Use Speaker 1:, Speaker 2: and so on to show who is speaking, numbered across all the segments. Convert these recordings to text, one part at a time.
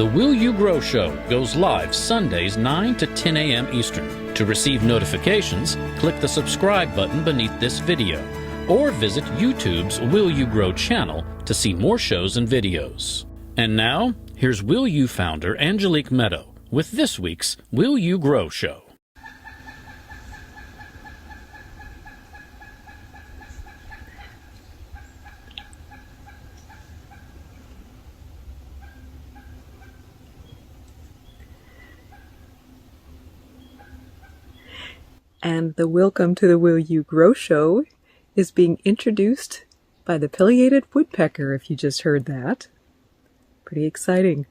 Speaker 1: The Will You Grow Show goes live Sundays 9 to 10 a.m. Eastern. To receive notifications, click the subscribe button beneath this video, or visit YouTube's Will You Grow channel to see more shows and videos. And now, here's Will You founder Angelique Medow with this week's Will You Grow Show.
Speaker 2: And the Welcome to the Will You Grow Show is being introduced by the pileated woodpecker, if you just heard that. Pretty exciting.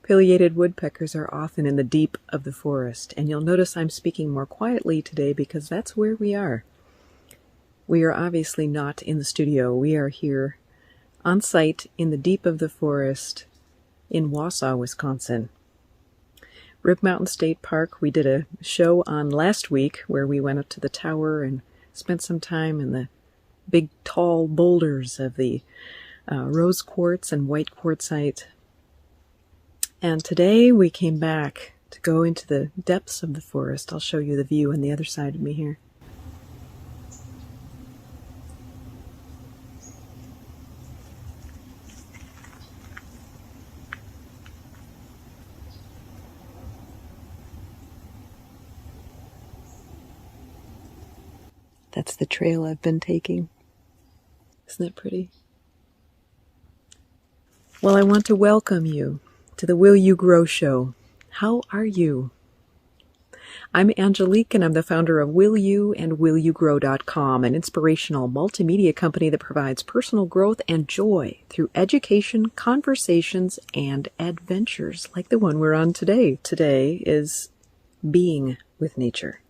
Speaker 2: Pileated woodpeckers are often in the deep of the forest, and you'll notice I'm speaking more quietly today because that's where we are. We are obviously not in the studio. We are here on site in the deep of the forest in Wausau, Wisconsin. Rib Mountain State Park, we did a show on last week where we went up to the tower and spent some time in the big tall boulders of the rose quartz and white quartzite. And today we came back to go into the depths of the forest. I'll show you the view on the other side of me here. That's the trail I've been taking. Isn't that pretty? Well, I want to welcome you to the Will You Grow Show. How are you? I'm Angelique, and I'm the founder of Will You and WillYouGrow.com, an inspirational multimedia company that provides personal growth and joy through education, conversations, and adventures like the one we're on today. Today is being with nature.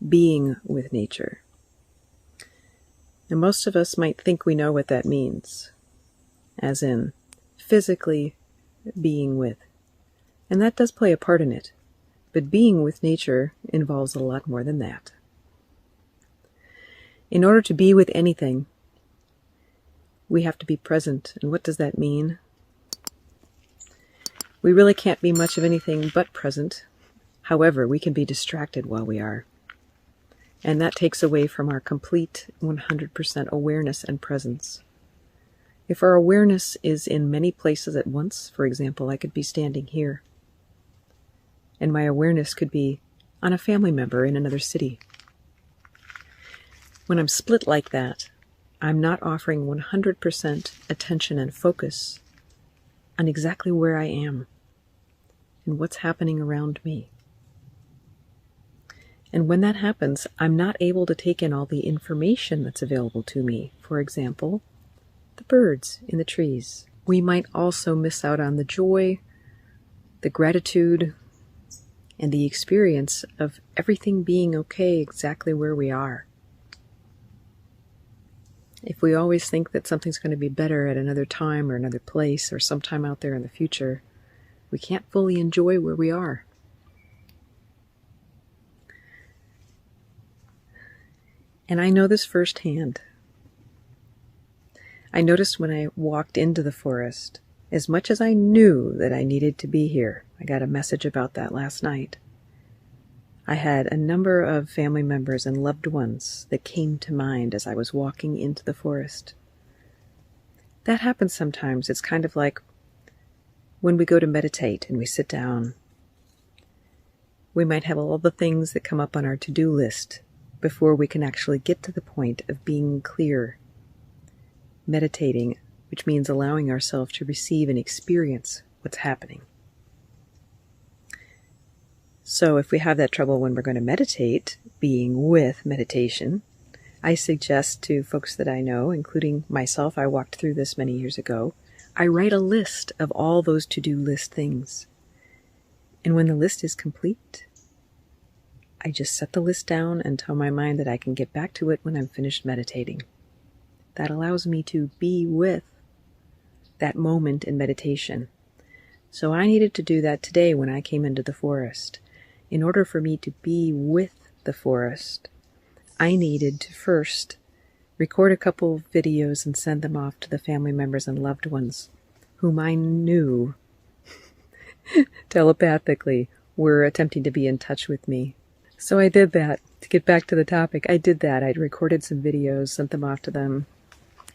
Speaker 2: Being with nature. And most of us might think we know what that means, as in physically being with. And that does play a part in it, but being with nature involves a lot more than that. In order to be with anything, we have to be present. And what does that mean? We really can't be much of anything but present. However, we can be distracted while we are. And that takes away from our complete 100% awareness and presence. If our awareness is in many places at once, for example, I could be standing here, and my awareness could be on a family member in another city. When I'm split like that, I'm not offering 100% attention and focus on exactly where I am and what's happening around me. And when that happens, I'm not able to take in all the information that's available to me. For example, the birds in the trees. We might also miss out on the joy, the gratitude, and the experience of everything being okay exactly where we are. If we always think that something's going to be better at another time or another place or sometime out there in the future, we can't fully enjoy where we are. And I know this firsthand. I noticed when I walked into the forest, as much as I knew that I needed to be here, I got a message about that last night, I had a number of family members and loved ones that came to mind as I was walking into the forest. That happens sometimes. It's kind of like when we go to meditate and we sit down. We might have all the things that come up on our to-do list before we can actually get to the point of being clear. Meditating, which means allowing ourselves to receive and experience what's happening. So if we have that trouble when we're going to meditate, being with meditation, I suggest to folks that I know, including myself, I walked through this many years ago, I write a list of all those to-do list things. And when the list is complete, I just set the list down and tell my mind that I can get back to it when I'm finished meditating. That allows me to be with that moment in meditation. So I needed to do that today when I came into the forest. In order for me to be with the forest, I needed to first record a couple videos and send them off to the family members and loved ones whom I knew telepathically were attempting to be in touch with me. So I did that. To get back to the topic, I did that. I recorded some videos, sent them off to them,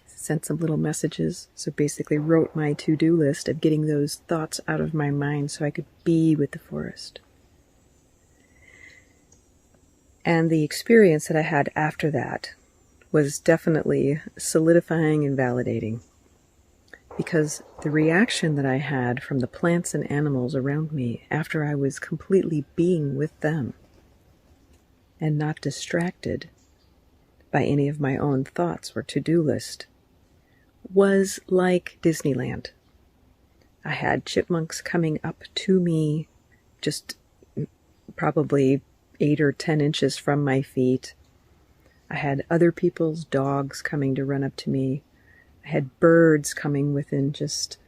Speaker 2: sent some little messages. So basically wrote my to-do list of getting those thoughts out of my mind so I could be with the forest. And the experience that I had after that was definitely solidifying and validating, because the reaction that I had from the plants and animals around me after I was completely being with them and not distracted by any of my own thoughts or to-do list was like Disneyland. I had chipmunks coming up to me just probably 8 or 10 inches from my feet. I had other people's dogs coming to run up to me. I had birds coming within just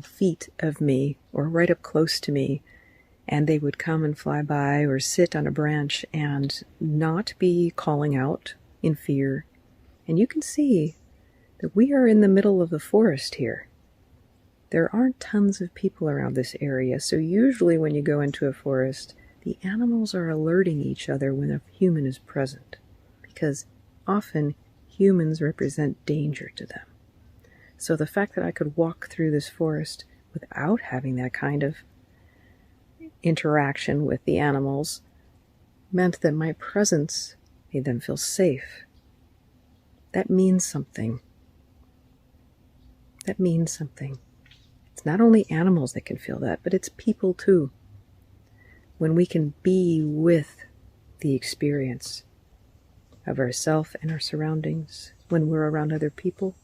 Speaker 2: feet of me or right up close to me, and they would come and fly by or sit on a branch and not be calling out in fear. And you can see that we are in the middle of the forest here. There aren't tons of people around this area, so usually when you go into a forest, the animals are alerting each other when a human is present, because often humans represent danger to them. So the fact that I could walk through this forest without having that kind of interaction with the animals meant that my presence made them feel safe. That means something. That means something. It's not only animals that can feel that, but it's people too. When we can be with the experience of ourself and our surroundings, when we're around other people,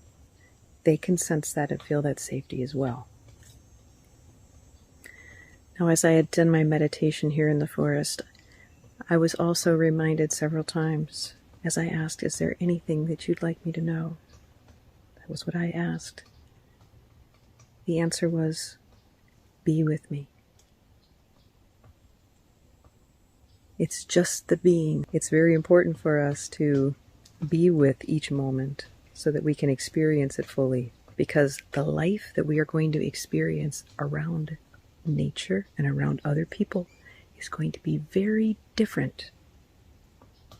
Speaker 2: they can sense that and feel that safety as well. Now, as I had done my meditation here in the forest, I was also reminded several times as I asked, is there anything that you'd like me to know? That was what I asked. The answer was, be with me. It's just the being. It's very important for us to be with each moment so that we can experience it fully, because the life that we are going to experience around nature and around other people is going to be very different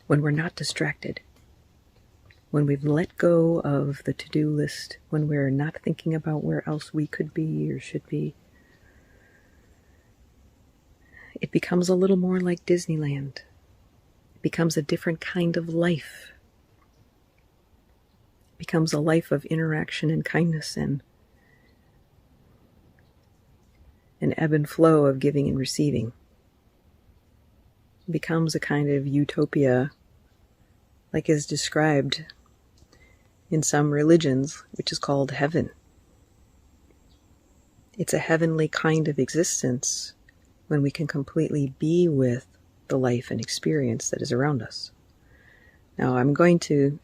Speaker 2: when we're not distracted, when we've let go of the to-do list, when we're not thinking about where else we could be or should be. It becomes a little more like Disneyland. It becomes a different kind of life. It becomes a life of interaction and kindness and an ebb and flow of giving and receiving. It becomes a kind of utopia, like is described in some religions, which is called heaven. It's a heavenly kind of existence when we can completely be with the life and experience that is around us. Now, I'm going to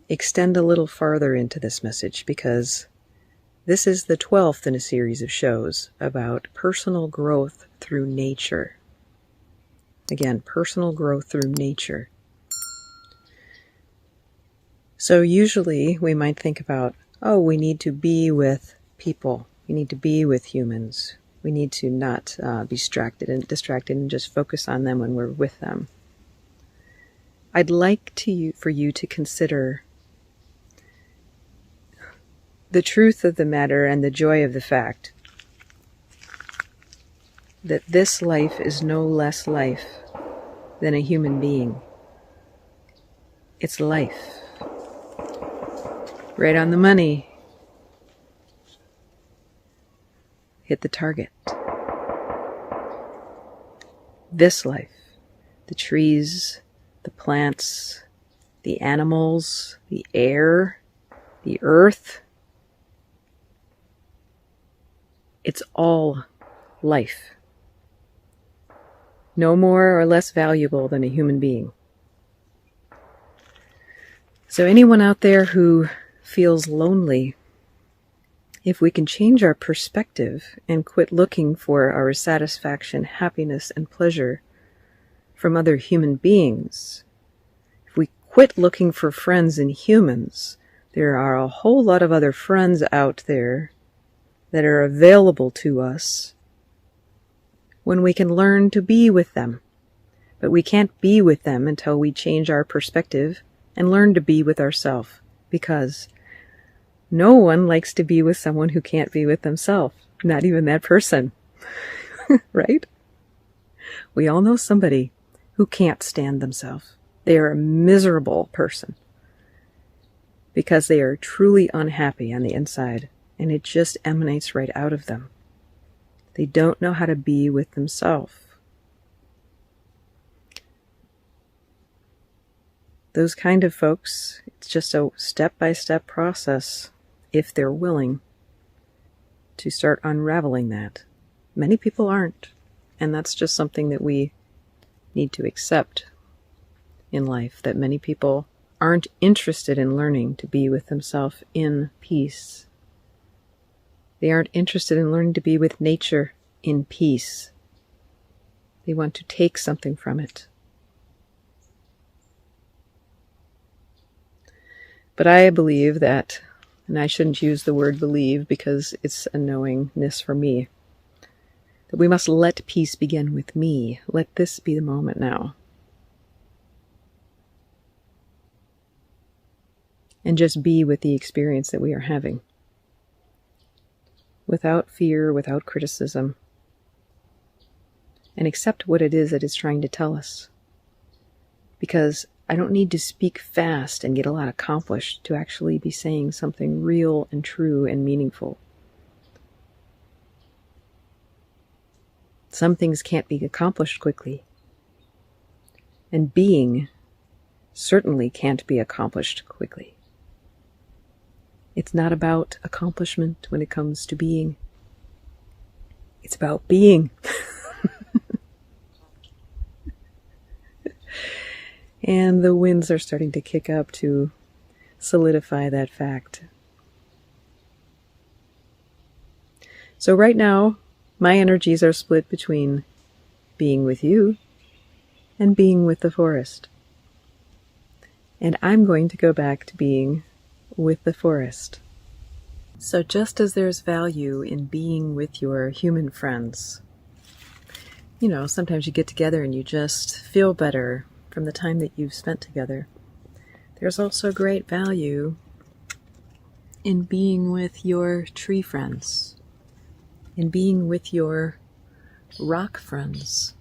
Speaker 2: extend a little farther into this message because this is the 12th in a series of shows about personal growth through nature. Again, personal growth through nature. So usually we might think about, we need to be with people. We need to be with humans. We need to not be distracted and just focus on them when we're with them. I'd like for you to consider the truth of the matter and the joy of the fact that this life is no less life than a human being. It's life. Right on the money. Hit the target. This life, the trees, the plants, the animals, the air, the earth, it's all life. No more or less valuable than a human being. So anyone out there who feels lonely, if we can change our perspective and quit looking for our satisfaction, happiness, and pleasure from other human beings, if we quit looking for friends in humans, there are a whole lot of other friends out there that are available to us when we can learn to be with them. But we can't be with them until we change our perspective and learn to be with ourselves, because no one likes to be with someone who can't be with themselves, not even that person, right? We all know somebody who can't stand themselves. They are a miserable person because they are truly unhappy on the inside, and it just emanates right out of them. They don't know how to be with themselves. Those kind of folks, it's just a step-by-step process if they're willing to start unraveling that. Many people aren't, and that's just something that we need to accept in life, that many people aren't interested in learning to be with themselves in peace. They aren't interested in learning to be with nature in peace. They want to take something from it. But I believe that, and I shouldn't use the word believe because it's a knowingness for me, that we must let peace begin with me. Let this be the moment now. And just be with the experience that we are having. Without fear, without criticism. And accept what it is that it's trying to tell us. Because I don't need to speak fast and get a lot accomplished to actually be saying something real and true and meaningful. Some things can't be accomplished quickly. And being certainly can't be accomplished quickly. It's not about accomplishment when it comes to being. It's about being. And the winds are starting to kick up to solidify that fact. So right now, my energies are split between being with you and being with the forest. And I'm going to go back to being with the forest. So just as there's value in being with your human friends, you know, sometimes you get together and you just feel better from the time that you've spent together. There's also great value in being with your tree friends, in being with your rock friends,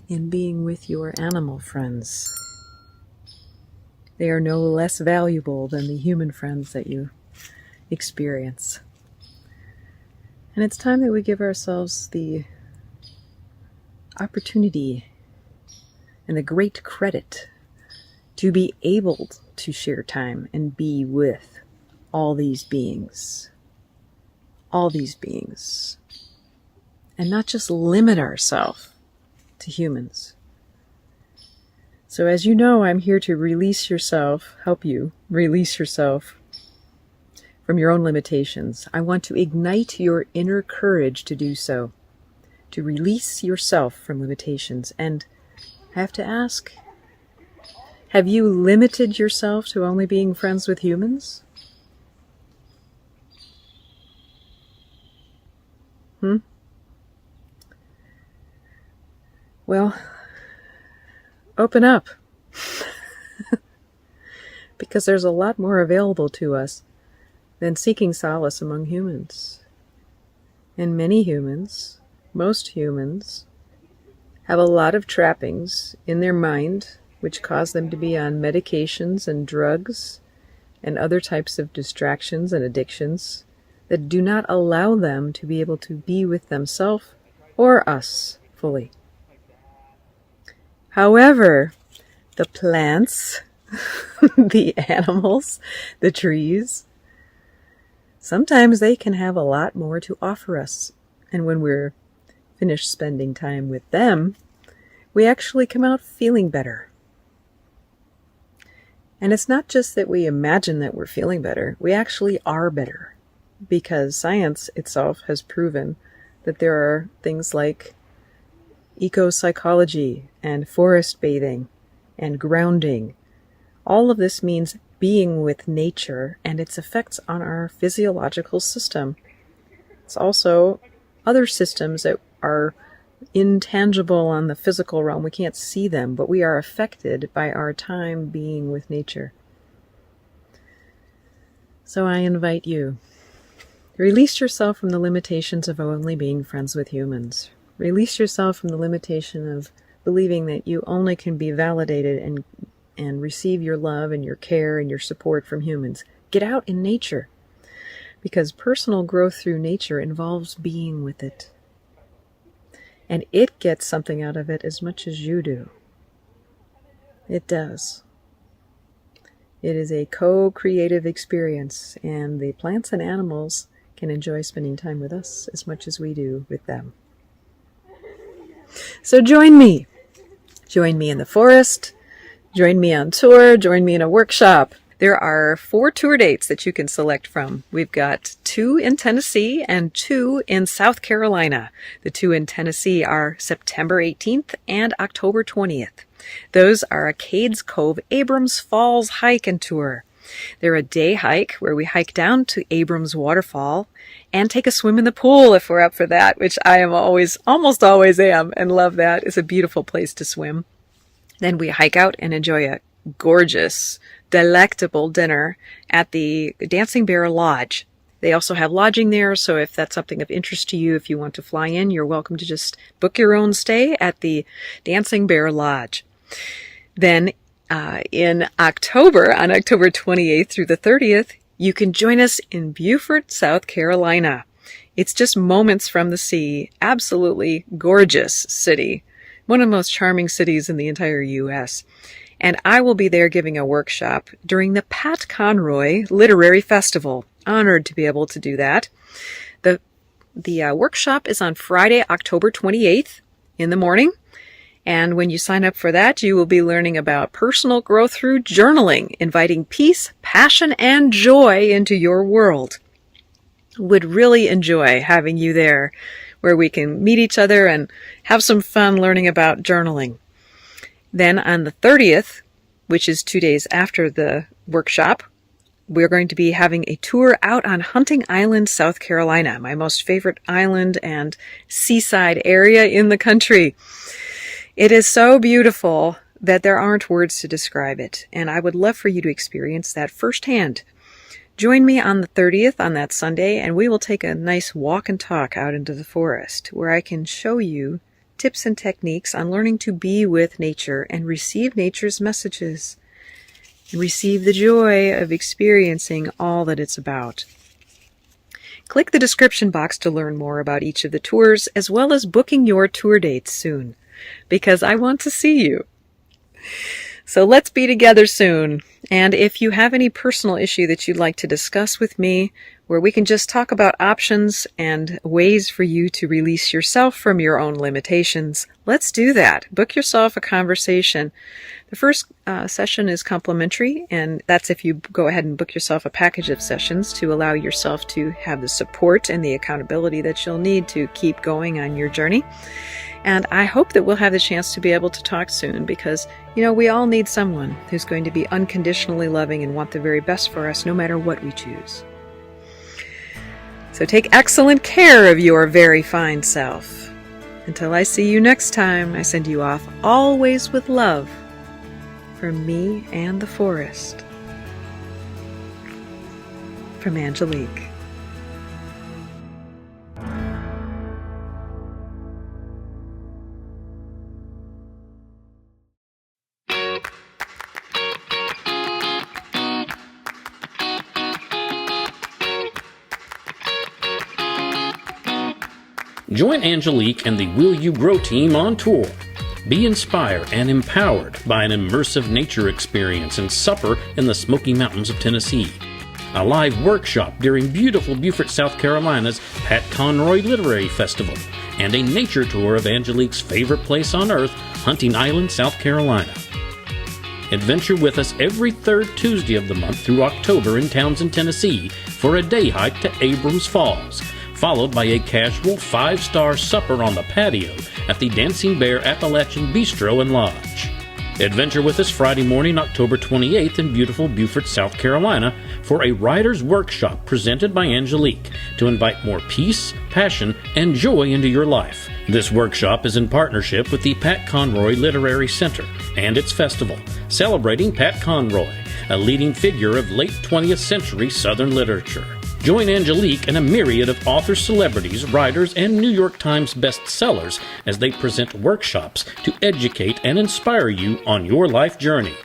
Speaker 2: in being with your animal friends. They are no less valuable than the human friends that you experience. And it's time that we give ourselves the opportunity and the great credit to be able to share time and be with all these beings. All these beings. And not just limit ourselves to humans. So as you know, I'm here to release yourself, help you release yourself from your own limitations. I want to ignite your inner courage to do so, to release yourself from limitations. And I have to ask, have you limited yourself to only being friends with humans? Well, open up. Because there's a lot more available to us than seeking solace among humans. And many humans, most humans, have a lot of trappings in their mind which cause them to be on medications and drugs and other types of distractions and addictions that do not allow them to be able to be with themselves or us fully. However, the plants, the animals, the trees, sometimes they can have a lot more to offer us. And when we're finished spending time with them, we actually come out feeling better. And it's not just that we imagine that we're feeling better, we actually are better. Because science itself has proven that there are things like eco-psychology and forest bathing and grounding. All of this means being with nature and its effects on our physiological system. It's also other systems that are intangible on the physical realm. We can't see them, but we are affected by our time being with nature. So I invite you, release yourself from the limitations of only being friends with humans. Release yourself from the limitation of believing that you only can be validated and receive your love and your care and your support from humans. Get out in nature, because personal growth through nature involves being with it. And it gets something out of it as much as you do. It does. It is a co-creative experience, and the plants and animals can enjoy spending time with us as much as we do with them. So join me. Join me in the forest. Join me on tour. Join me in a workshop. There are 4 tour dates that you can select from. We've got 2 in Tennessee and 2 in South Carolina. The 2 in Tennessee are September 18th and October 20th. Those are a Cades, Cove, Abrams Falls hike and tour. They're a day hike where we hike down to Abrams Waterfall and take a swim in the pool if we're up for that, which I am almost always am, and love that. It's a beautiful place to swim. Then we hike out and enjoy a gorgeous, delectable dinner at the Dancing Bear Lodge. They also have lodging there, so if that's something of interest to you, if you want to fly in, you're welcome to just book your own stay at the Dancing Bear Lodge. Then in October, on October 28th through the 30th, you can join us in Beaufort, South Carolina. It's just moments from the sea. Absolutely gorgeous city. One of the most charming cities in the entire U.S. And I will be there giving a workshop during the Pat Conroy Literary Festival. Honored to be able to do that. The workshop is on Friday, October 28th in the morning. And when you sign up for that, you will be learning about personal growth through journaling, inviting peace, passion, and joy into your world. Would really enjoy having you there, where we can meet each other and have some fun learning about journaling. Then on the 30th, which is 2 days after the workshop, we're going to be having a tour out on Hunting Island, South Carolina, my most favorite island and seaside area in the country. It is so beautiful that there aren't words to describe it, and I would love for you to experience that firsthand. Join me on the 30th on that Sunday, and we will take a nice walk and talk out into the forest, where I can show you tips and techniques on learning to be with nature and receive nature's messages, and receive the joy of experiencing all that it's about. Click the description box to learn more about each of the tours, as well as booking your tour dates soon, because I want to see you. So let's be together soon. And if you have any personal issue that you'd like to discuss with me, where we can just talk about options and ways for you to release yourself from your own limitations, let's do that. Book yourself a conversation. The first session is complimentary, and that's if you go ahead and book yourself a package of sessions to allow yourself to have the support and the accountability that you'll need to keep going on your journey. And I hope that we'll have the chance to be able to talk soon, because, we all need someone who's going to be unconditionally loving and want the very best for us no matter what we choose. So take excellent care of your very fine self. Until I see you next time, I send you off always with love from me and the forest. From Angelique.
Speaker 1: Join Angelique and the Will You Grow team on tour. Be inspired and empowered by an immersive nature experience and supper in the Smoky Mountains of Tennessee. A live workshop during beautiful Beaufort, South Carolina's Pat Conroy Literary Festival, and a nature tour of Angelique's favorite place on earth, Hunting Island, South Carolina. Adventure with us every third Tuesday of the month through October in Townsend, Tennessee for a day hike to Abrams Falls, followed by a casual 5-star supper on the patio at the Dancing Bear Appalachian Bistro and Lodge. Adventure with us Friday morning, October 28th in beautiful Beaufort, South Carolina for a writer's workshop presented by Angelique to invite more peace, passion, and joy into your life. This workshop is in partnership with the Pat Conroy Literary Center and its festival, celebrating Pat Conroy, a leading figure of late 20th century Southern literature. Join Angelique and a myriad of authors, celebrities, writers, and New York Times bestsellers as they present workshops to educate and inspire you on your life journey.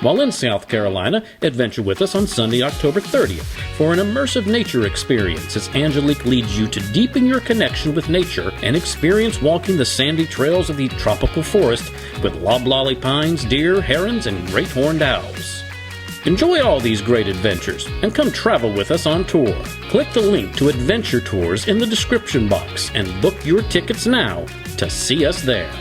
Speaker 1: While in South Carolina, adventure with us on Sunday, October 30th for an immersive nature experience as Angelique leads you to deepen your connection with nature and experience walking the sandy trails of the tropical forest with loblolly pines, deer, herons, and great horned owls. Enjoy all these great adventures and come travel with us on tour. Click the link to Adventure Tours in the description box and book your tickets now to see us there.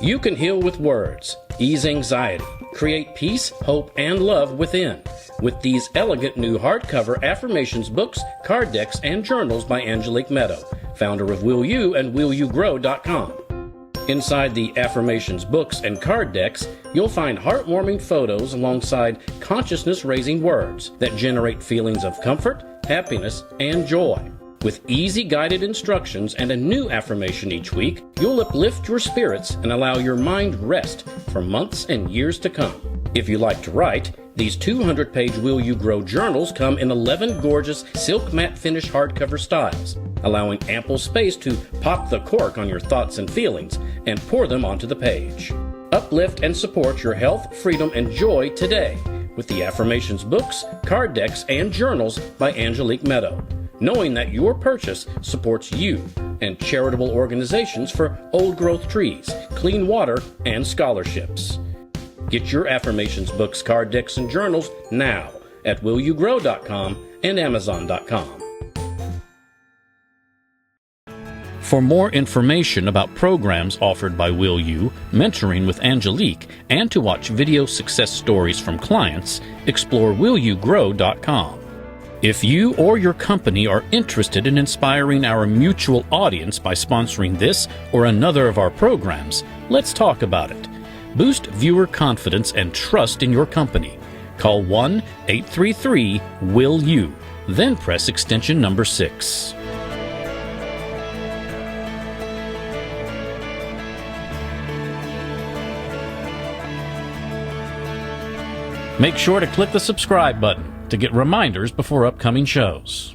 Speaker 1: You can heal with words, ease anxiety, create peace, hope, and love within with these elegant new hardcover affirmations books, card decks, and journals by Angelique Medow, founder of Will You and WillYouGrow.com. Inside the affirmations books and card decks, you'll find heartwarming photos alongside consciousness-raising words that generate feelings of comfort, happiness, and joy. With easy guided instructions and a new affirmation each week, you'll uplift your spirits and allow your mind rest for months and years to come. If you like to write, these 200-page Will You Grow journals come in 11 gorgeous silk matte finish hardcover styles, allowing ample space to pop the cork on your thoughts and feelings and pour them onto the page. Uplift and support your health, freedom, and joy today with the affirmations books, card decks, and journals by Angelique Medow, knowing that your purchase supports you and charitable organizations for old growth trees, clean water, and scholarships. Get your affirmations books, card decks, and journals now at WillYouGrow.com and Amazon.com. For more information about programs offered by Will You, mentoring with Angelique, and to watch video success stories from clients, explore WillYouGrow.com. If you or your company are interested in inspiring our mutual audience by sponsoring this or another of our programs, let's talk about it. Boost viewer confidence and trust in your company. Call 1-833-WILL-YOU, then press extension number 6. Make sure to click the subscribe button to get reminders before upcoming shows.